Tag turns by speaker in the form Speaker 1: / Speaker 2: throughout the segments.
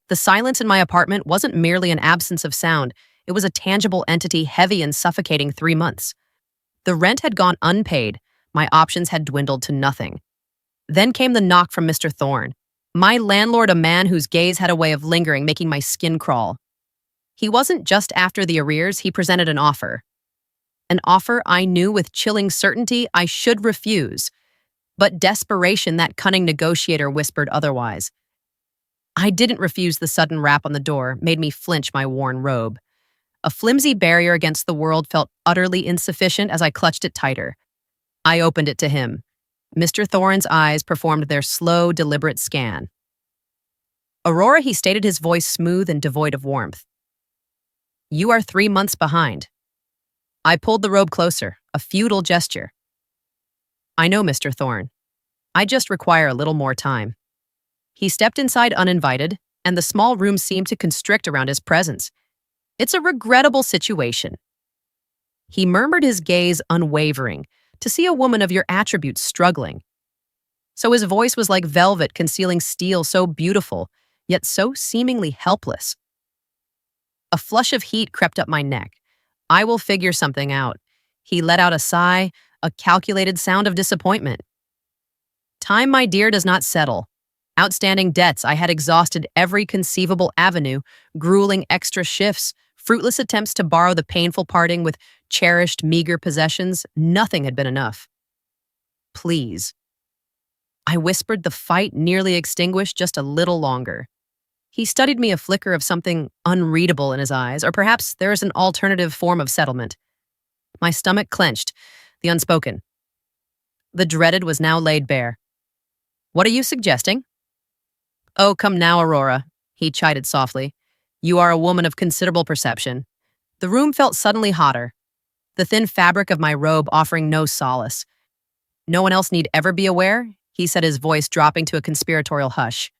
Speaker 1: The silence in my apartment wasn't merely an absence of sound, it was a tangible entity heavy and suffocating 3 months. The rent had gone unpaid, my options had dwindled to nothing. Then came the knock from Mr. Thorne. My landlord, a man whose gaze had a way of lingering, making my skin crawl. He wasn't just after the arrears, he presented an offer. An offer I knew with chilling certainty I should refuse, but desperation, that cunning negotiator, whispered otherwise. I didn't refuse. The sudden rap on the door made me flinch my worn robe. A flimsy barrier against the world felt utterly insufficient as I clutched it tighter. I opened it to him. Mr. Thorne's eyes performed their slow, deliberate scan. Aurora, he stated, his voice smooth and devoid of warmth. You are 3 months behind. I pulled the robe closer, a futile gesture. I know, Mr. Thorne. I just require a little more time. He stepped inside uninvited, and the small room seemed to constrict around his presence. It's a regrettable situation. He murmured, his gaze unwavering, to see a woman of your attributes struggling. So his voice was like velvet concealing steel, so beautiful, yet so seemingly helpless. A flush of heat crept up my neck. I will figure something out. He let out a sigh, a calculated sound of disappointment. Time, my dear, does not settle. Outstanding debts, I had exhausted every conceivable avenue, grueling extra shifts, fruitless attempts to borrow, the painful parting with cherished, meager possessions. Nothing had been enough. Please. I whispered, the fight nearly extinguished, just a little longer. He studied me, a flicker of something unreadable in his eyes, or perhaps there is an alternative form of settlement. My stomach clenched, the unspoken. The dreaded was now laid bare. What are you suggesting? Oh, come now, Aurora, he chided softly. You are a woman of considerable perception. The room felt suddenly hotter, the thin fabric of my robe offering no solace. No one else need ever be aware, he said, his voice dropping to a conspiratorial hush.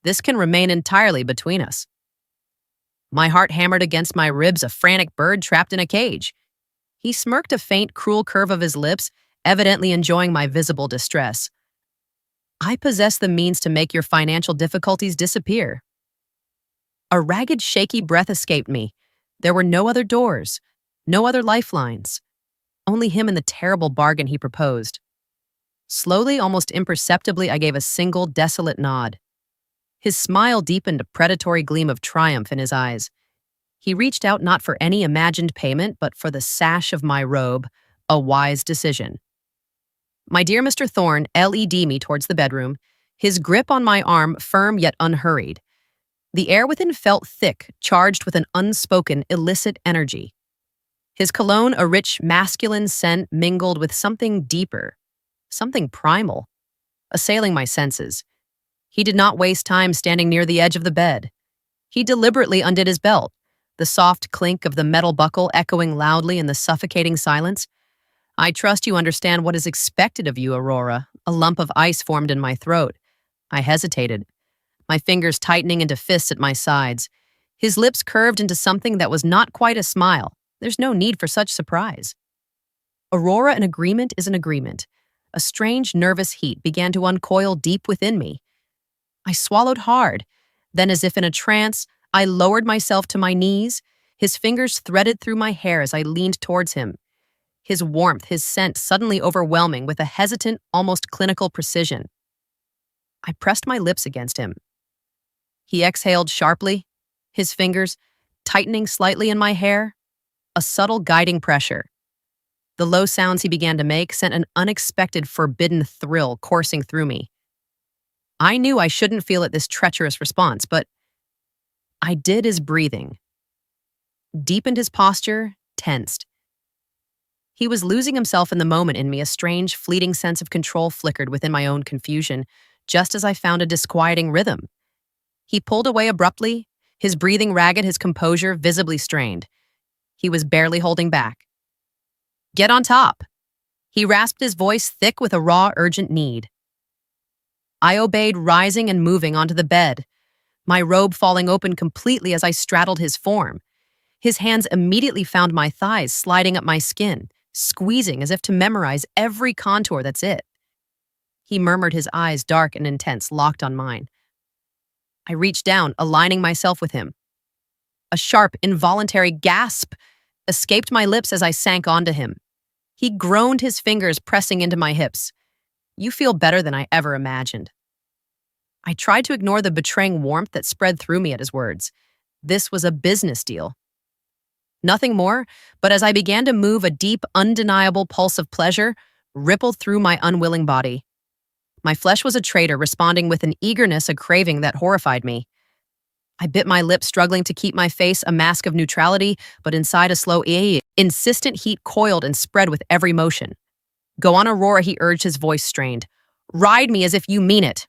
Speaker 1: This can remain entirely between us. My heart hammered against my ribs, a frantic bird trapped in a cage. He smirked, a faint, cruel curve of his lips, evidently enjoying my visible distress. I possess the means to make your financial difficulties disappear. A ragged, shaky breath escaped me. There were no other doors, no other lifelines. Only him and the terrible bargain he proposed. Slowly, almost imperceptibly, I gave a single, desolate nod. His smile deepened, a predatory gleam of triumph in his eyes. He reached out not for any imagined payment, but for the sash of my robe, a wise decision. My dear Mr. Thorne led me towards the bedroom, his grip on my arm firm yet unhurried. The air within felt thick, charged with an unspoken, illicit energy. His cologne, a rich, masculine scent, mingled with something deeper, something primal, assailing my senses. He did not waste time standing near the edge of the bed. He deliberately undid his belt, the soft clink of the metal buckle echoing loudly in the suffocating silence. I trust you understand what is expected of you, Aurora. A lump of ice formed in my throat. I hesitated, my fingers tightening into fists at my sides. His lips curved into something that was not quite a smile. There's no need for such surprise. Aurora, an agreement is an agreement. A strange, nervous heat began to uncoil deep within me. I swallowed hard. Then, as if in a trance, I lowered myself to my knees. His fingers threaded through my hair as I leaned towards him. His warmth, his scent suddenly overwhelming with a hesitant, almost clinical precision. I pressed my lips against him. He exhaled sharply, his fingers tightening slightly in my hair, a subtle guiding pressure. The low sounds he began to make sent an unexpected, forbidden thrill coursing through me. I knew I shouldn't feel at this treacherous response, but I did. His breathing deepened, his posture tensed. He was losing himself in the moment in me. A strange, fleeting sense of control flickered within my own confusion, just as I found a disquieting rhythm. He pulled away abruptly, his breathing ragged, his composure visibly strained. He was barely holding back. Get on top. He rasped, his voice thick with a raw, urgent need. I obeyed, rising and moving onto the bed, my robe falling open completely as I straddled his form. His hands immediately found my thighs, sliding up my skin, squeezing as if to memorize every contour. That's it. He murmured, his eyes dark and intense, locked on mine. I reached down, aligning myself with him. A sharp, involuntary gasp escaped my lips as I sank onto him. He groaned, his fingers pressing into my hips. You feel better than I ever imagined. I tried to ignore the betraying warmth that spread through me at his words. This was a business deal. Nothing more, but as I began to move, a deep, undeniable pulse of pleasure rippled through my unwilling body. My flesh was a traitor, responding with an eagerness, a craving that horrified me. I bit my lip, struggling to keep my face a mask of neutrality, but inside a slow, insistent heat coiled and spread with every motion. Go on, Aurora, he urged, his voice strained. Ride me as if you mean it.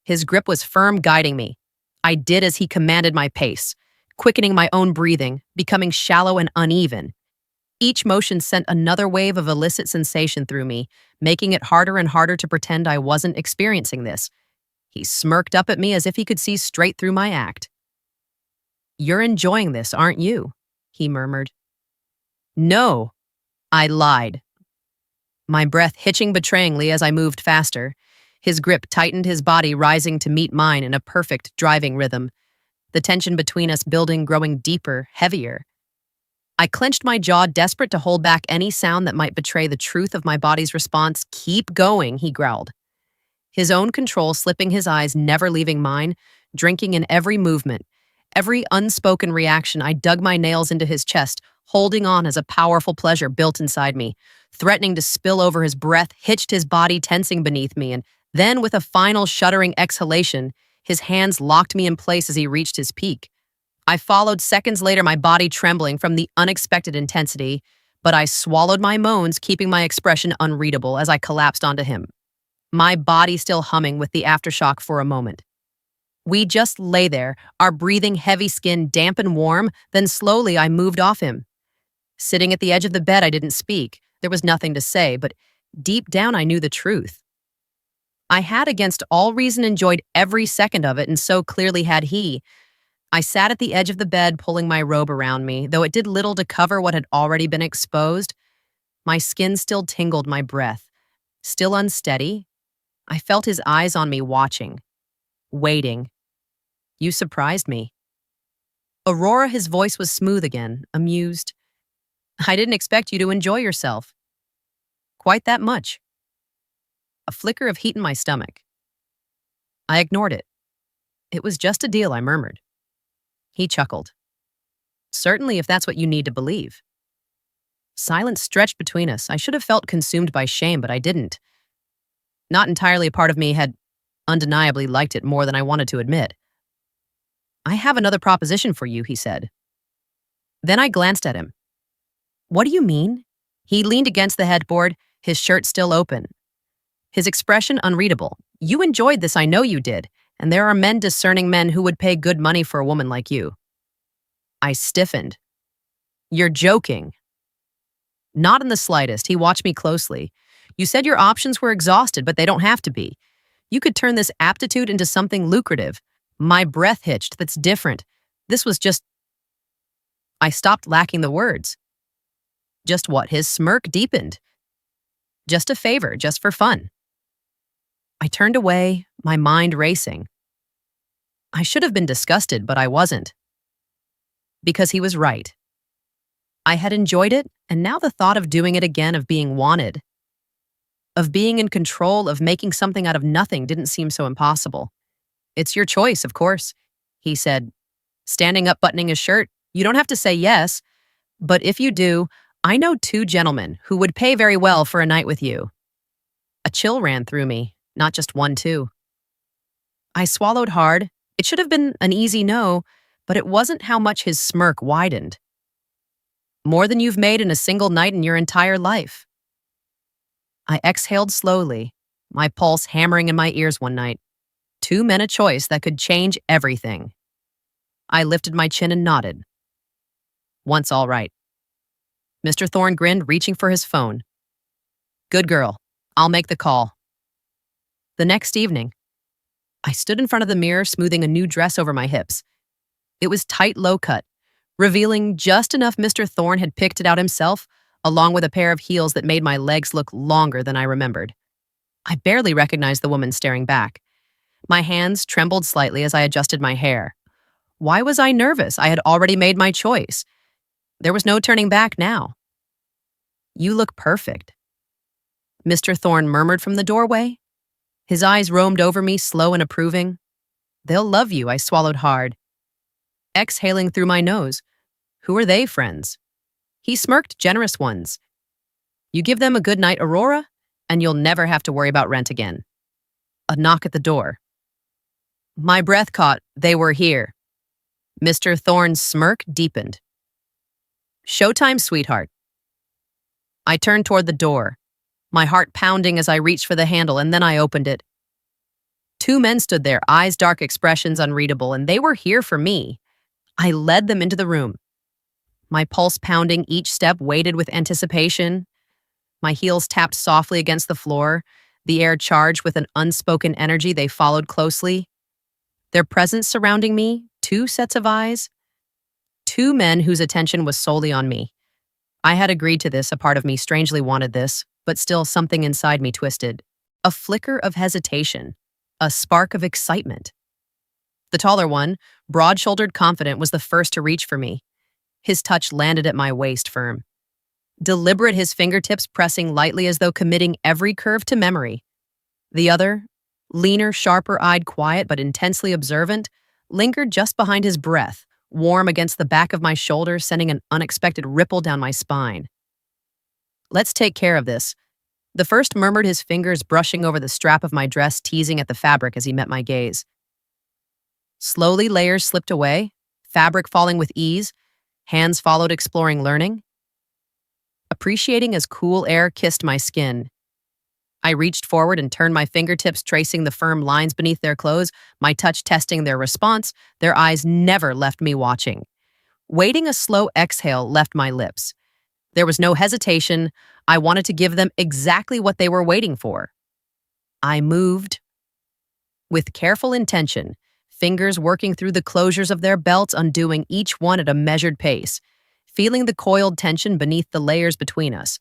Speaker 1: His grip was firm, guiding me. I did as he commanded, my pace, quickening my own breathing, becoming shallow and uneven. Each motion sent another wave of illicit sensation through me, making it harder and harder to pretend I wasn't experiencing this. He smirked up at me as if he could see straight through my act. You're enjoying this, aren't you? He murmured. No, I lied. My breath hitching betrayingly as I moved faster. His grip tightened, his body rising to meet mine in a perfect driving rhythm. The tension between us building, growing deeper, heavier. I clenched my jaw, desperate to hold back any sound that might betray the truth of my body's response. Keep going, he growled. His own control slipping, his eyes never leaving mine, drinking in every movement. Every unspoken reaction. I dug my nails into his chest, holding on as a powerful pleasure built inside me, threatening to spill over. His breath hitched, his body tensing beneath me, and then with a final shuddering exhalation, his hands locked me in place as he reached his peak. I followed seconds later, my body trembling from the unexpected intensity, but I swallowed my moans, keeping my expression unreadable as I collapsed onto him, my body still humming with the aftershock for a moment. We just lay there, our breathing, heavy skin damp and warm, then slowly I moved off him. Sitting at the edge of the bed, I didn't speak. There was nothing to say, but deep down I knew the truth. I had, against all reason, enjoyed every second of it, and so clearly had he. I sat at the edge of the bed, pulling my robe around me, though it did little to cover what had already been exposed. My skin still tingled, my breath still unsteady. I felt his eyes on me, watching, waiting. You surprised me. Aurora, his voice was smooth again, amused. I didn't expect you to enjoy yourself. Quite that much. A flicker of heat in my stomach. I ignored it. It was just a deal, I murmured. He chuckled. Certainly, if that's what you need to believe. Silence stretched between us. I should have felt consumed by shame, but I didn't. Not entirely a part of me had undeniably liked it more than I wanted to admit. I have another proposition for you, he said. Then I glanced at him. What do you mean? He leaned against the headboard, his shirt still open. His expression unreadable. You enjoyed this, I know you did, and there are men, discerning men, who would pay good money for a woman like you. I stiffened. You're joking. Not in the slightest. He watched me closely. You said your options were exhausted, but they don't have to be. You could turn this aptitude into something lucrative. My breath hitched. That's different. This was just... I stopped lacking the words. Just what? His smirk deepened. Just a favor, just for fun. I turned away, my mind racing. I should have been disgusted, but I wasn't. Because he was right. I had enjoyed it, and now the thought of doing it again, of being wanted, of being in control, of making something out of nothing, didn't seem so impossible. It's your choice, of course, he said, standing up, buttoning his shirt. You don't have to say yes, but if you do, I know 2 gentlemen who would pay very well for a night with you. A chill ran through me, not just one, too. I swallowed hard. It should have been an easy no, but it wasn't how much his smirk widened. More than you've made in a single night in your entire life. I exhaled slowly, my pulse hammering in my ears one night. 2 men, a choice that could change everything. I lifted my chin and nodded. Once all right. Mr. Thorne grinned, reaching for his phone. Good girl. I'll make the call. The next evening, I stood in front of the mirror, smoothing a new dress over my hips. It was tight, low-cut, revealing just enough Mr. Thorne had picked it out himself, along with a pair of heels that made my legs look longer than I remembered. I barely recognized the woman staring back. My hands trembled slightly as I adjusted my hair. Why was I nervous? I had already made my choice. There was no turning back now. You look perfect, Mr. Thorne murmured from the doorway. His eyes roamed over me, slow and approving. They'll love you, I swallowed hard, exhaling through my nose. Who are they, friends? He smirked, generous ones. You give them a good night, Aurora, and you'll never have to worry about rent again. A knock at the door. My breath caught. They were here. Mr. Thorne's smirk deepened. Showtime, sweetheart. I turned toward the door, my heart pounding as I reached for the handle, and then I opened it. Two men stood there, eyes dark, expressions unreadable, and they were here for me. I led them into the room. My pulse pounding, each step weighted with anticipation. My heels tapped softly against the floor, the air charged with an unspoken energy. They followed closely. Their presence surrounding me, two sets of eyes. Two men whose attention was solely on me. I had agreed to this, a part of me strangely wanted this, but still something inside me twisted. A flicker of hesitation, a spark of excitement. The taller one, broad-shouldered, confident, was the first to reach for me. His touch landed at my waist firm. Deliberate, his fingertips pressing lightly as though committing every curve to memory. The other, leaner, sharper-eyed, quiet but intensely observant, lingered just behind his breath, warm against the back of my shoulder, sending an unexpected ripple down my spine. Let's take care of this. The first murmured, his fingers brushing over the strap of my dress, teasing at the fabric as he met my gaze. Slowly, layers slipped away, fabric falling with ease. Hands followed, exploring, learning. Appreciating as cool air kissed my skin. I reached forward and turned my fingertips, tracing the firm lines beneath their clothes, my touch testing their response. Their eyes never left me watching. Waiting, a slow exhale left my lips. There was no hesitation. I wanted to give them exactly what they were waiting for. I moved with careful intention, fingers working through the closures of their belts, undoing each one at a measured pace, feeling the coiled tension beneath the layers between us.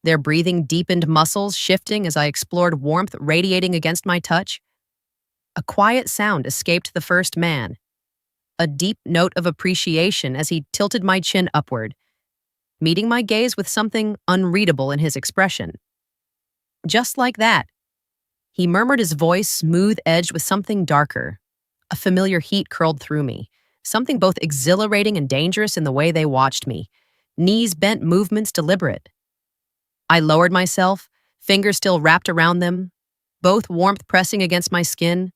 Speaker 1: Their breathing deepened, muscles shifting as I explored, warmth radiating against my touch. A quiet sound escaped the first man, a deep note of appreciation as he tilted my chin upward, meeting my gaze with something unreadable in his expression. Just like that, he murmured, his voice smooth-edged with something darker. A familiar heat curled through me, something both exhilarating and dangerous in the way they watched me, knees bent, movements deliberate. I lowered myself, fingers still wrapped around them, both warmth pressing against my skin.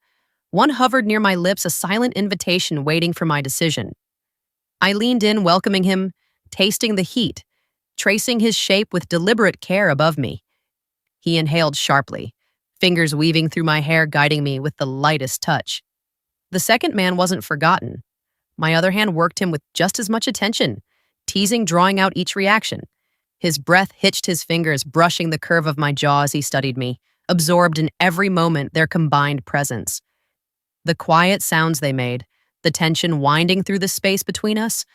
Speaker 1: One hovered near my lips, a silent invitation waiting for my decision. I leaned in, welcoming him, tasting the heat, tracing his shape with deliberate care above me. He inhaled sharply, fingers weaving through my hair, guiding me with the lightest touch. The second man wasn't forgotten. My other hand worked him with just as much attention, teasing, drawing out each reaction. His breath hitched, his fingers brushing the curve of my jaw as he studied me, absorbed in every moment their combined presence. The quiet sounds they made, the tension winding through the space between us,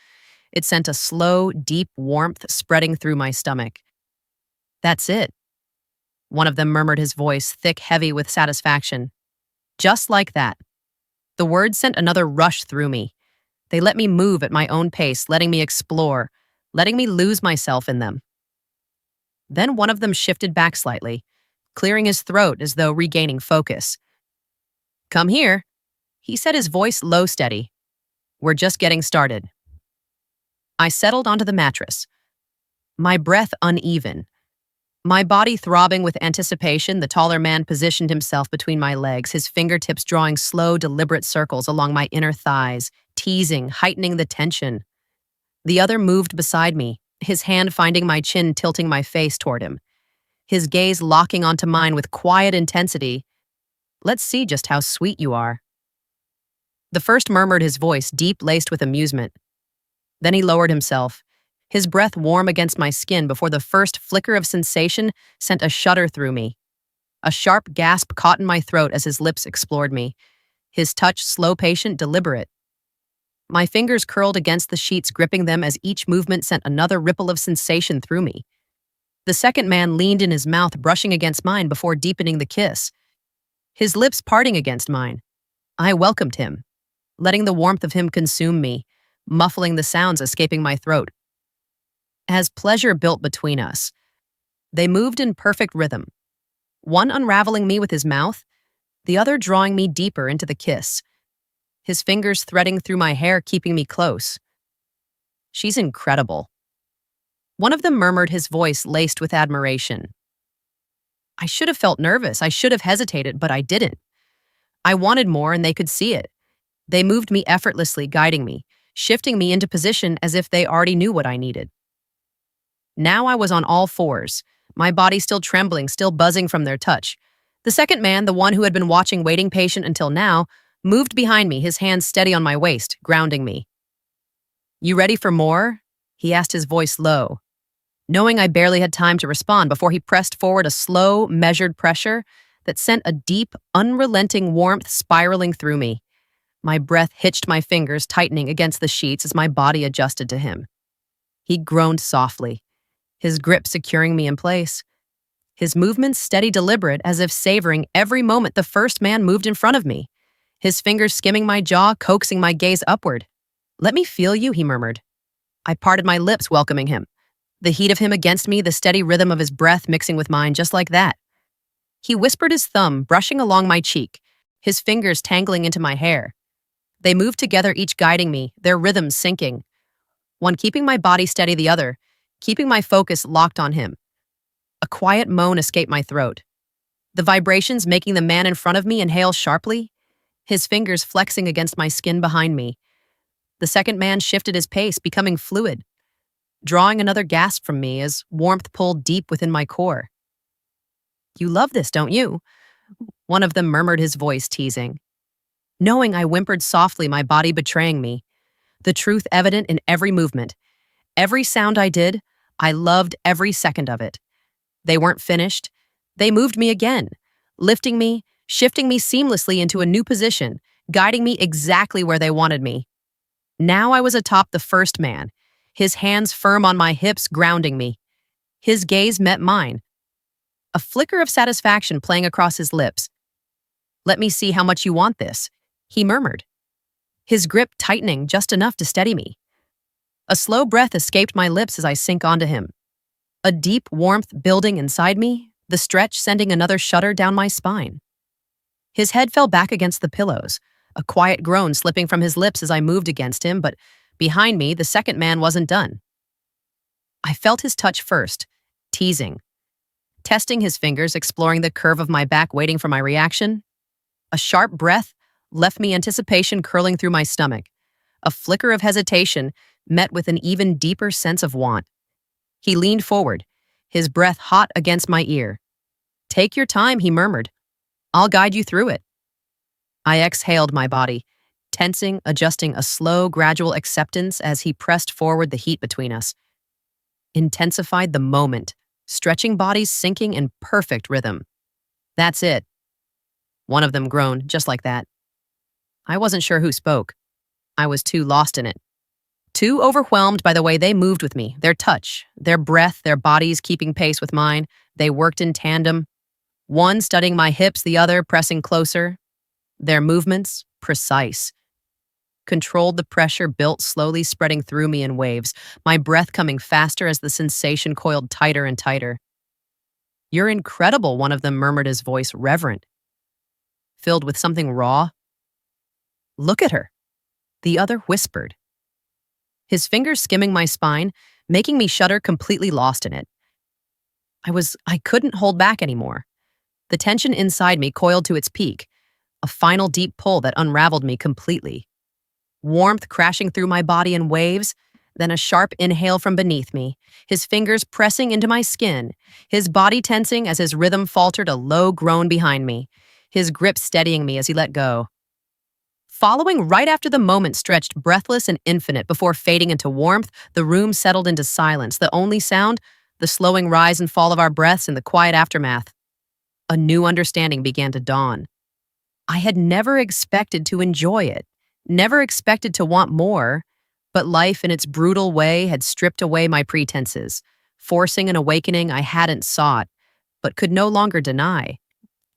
Speaker 1: it sent a slow, deep warmth spreading through my stomach. That's it, one of them murmured, his voice thick, heavy with satisfaction. Just like that. The words sent another rush through me. They let me move at my own pace, letting me explore, letting me lose myself in them. Then one of them shifted back slightly, clearing his throat as though regaining focus. Come here, he said, his voice low, steady. We're just getting started. I settled onto the mattress, my breath uneven, my body throbbing with anticipation. The taller man positioned himself between my legs, his fingertips drawing slow, deliberate circles along my inner thighs, teasing, heightening the tension. The other moved beside me, his hand finding my chin, tilting my face toward him, his gaze locking onto mine with quiet intensity. Let's see just how sweet you are. The first murmured, his voice deep, laced with amusement. Then he lowered himself, his breath warm against my skin before the first flicker of sensation sent a shudder through me. A sharp gasp caught in my throat as his lips explored me, his touch slow, patient, deliberate. My fingers curled against the sheets, gripping them as each movement sent another ripple of sensation through me. The second man leaned in, his mouth brushing against mine before deepening the kiss, his lips parting against mine, I welcomed him, letting the warmth of him consume me, muffling the sounds escaping my throat. As pleasure built between us, they moved in perfect rhythm, one unraveling me with his mouth, the other drawing me deeper into the kiss, his fingers threading through my hair, keeping me close. She's incredible. One of them murmured, his voice laced with admiration. I should have felt nervous. I should have hesitated, but I didn't. I wanted more, and they could see it. They moved me effortlessly, guiding me, shifting me into position as if they already knew what I needed. Now I was on all fours, my body still trembling, still buzzing from their touch. The second man, the one who had been watching, waiting patient until now, moved behind me, his hands steady on my waist, grounding me. You ready for more? He asked, his voice low. Knowing I barely had time to respond before he pressed forward, a slow, measured pressure that sent a deep, unrelenting warmth spiraling through me. My breath hitched, my fingers tightening against the sheets as my body adjusted to him. He groaned softly, his grip securing me in place. His movements steady, deliberate, as if savoring every moment the first man moved in front of me, his fingers skimming my jaw, coaxing my gaze upward. Let me feel you, he murmured. I parted my lips, welcoming him. The heat of him against me, the steady rhythm of his breath mixing with mine, just like that. He whispered, his thumb brushing along my cheek, his fingers tangling into my hair. They moved together, each guiding me, their rhythms syncing. One keeping my body steady, the other keeping my focus locked on him. A quiet moan escaped my throat, the vibrations making the man in front of me inhale sharply, his fingers flexing against my skin behind me. The second man shifted his pace, becoming fluid, drawing another gasp from me as warmth pulled deep within my core. You love this, don't you? One of them murmured, his voice teasing. Knowing, I whimpered softly, my body betraying me, the truth evident in every movement. Every sound I did, I loved every second of it. They weren't finished. They moved me again, lifting me, shifting me seamlessly into a new position, guiding me exactly where they wanted me. Now I was atop the first man, his hands firm on my hips, grounding me. His gaze met mine, a flicker of satisfaction playing across his lips. Let me see how much you want this, he murmured, his grip tightening just enough to steady me. A slow breath escaped my lips as I sank onto him, a deep warmth building inside me, the stretch sending another shudder down my spine. His head fell back against the pillows, a quiet groan slipping from his lips as I moved against him, but behind me, the second man wasn't done. I felt his touch first, teasing, testing his fingers, exploring the curve of my back, waiting for my reaction. A sharp breath left me, anticipation curling through my stomach. A flicker of hesitation met with an even deeper sense of want. He leaned forward, his breath hot against my ear. Take your time, he murmured. I'll guide you through it. I exhaled, my body tensing, adjusting, a slow, gradual acceptance as he pressed forward, the heat between us intensified the moment, stretching bodies sinking in perfect rhythm. That's it. One of them groaned, just like that. I wasn't sure who spoke. I was too lost in it. Too overwhelmed by the way they moved with me, their touch, their breath, their bodies keeping pace with mine. They worked in tandem, one studying my hips, the other pressing closer. Their movements, precise. Controlled, the pressure built, slowly spreading through me in waves, my breath coming faster as the sensation coiled tighter and tighter. You're incredible, one of them murmured, his voice reverent, filled with something raw. Look at her, the other whispered, his fingers skimming my spine, making me shudder, completely lost in it. I couldn't hold back anymore. The tension inside me coiled to its peak, a final deep pull that unraveled me completely. Warmth crashing through my body in waves, then a sharp inhale from beneath me, his fingers pressing into my skin, his body tensing as his rhythm faltered, a low groan behind me, his grip steadying me as he let go. Following right after the moment stretched breathless and infinite before fading into warmth, the room settled into silence, the only sound, the slowing rise and fall of our breaths in the quiet aftermath. A new understanding began to dawn. I had never expected to enjoy it, never expected to want more, but life in its brutal way had stripped away my pretenses, forcing an awakening I hadn't sought, but could no longer deny.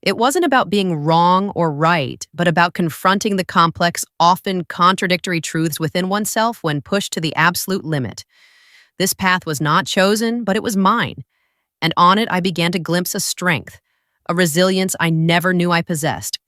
Speaker 1: It wasn't about being wrong or right, but about confronting the complex, often contradictory truths within oneself when pushed to the absolute limit. This path was not chosen, but it was mine, and on it I began to glimpse a strength, a resilience I never knew I possessed,